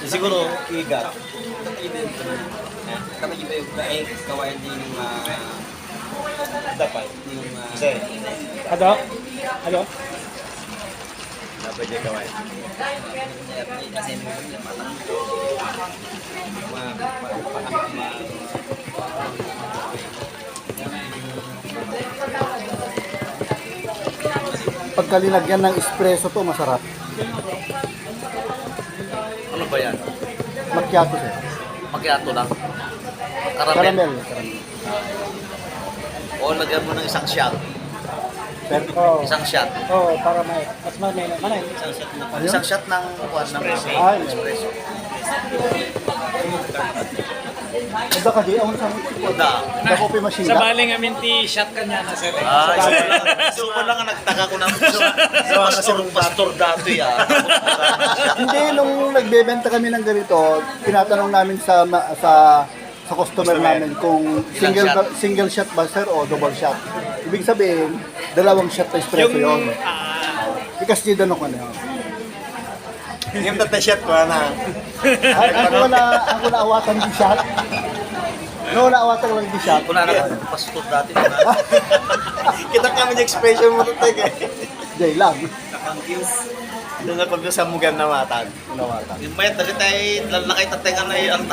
Siguro, igat. Kami iba yung kawain din yung Dapat. yung Kasi, Ano? Ano? dapat yung kawain. kasi mo yung matang Pagka linagyan ng espresso to, masarap. Ano ba yan? Macchiato sir. Macchiato lang. Caramel. O lagyan mo ng isang shot. Sir, Oo. Isang shot. Oo, para may mas manay. isang set na ano? Isang shot ng kuwan ng Ay, espresso. Ada ka di, ako sa Da. coffee machine. Sa baling amin ti shot kanya na sir. So ko lang ang nagtaka ko ng pastor dati Hindi, nung nagbebenta kami ng ganito, tinatanong namin sa customer namin kung single shot ba sir o double shot. Ibig sabihin, dalawang shot na espresso yun. Because di danong ano yun. Yung tatashot ko na. Ay, ako na awatan di shot. No, naawatan lang di shot. Kuna na pastor dati na. Kita kami yung expression mo ito eh. Jay lang. Doon na pag sa mugan na matag. Nawatan. Yung mayat na tayo lalakay tatengan na yung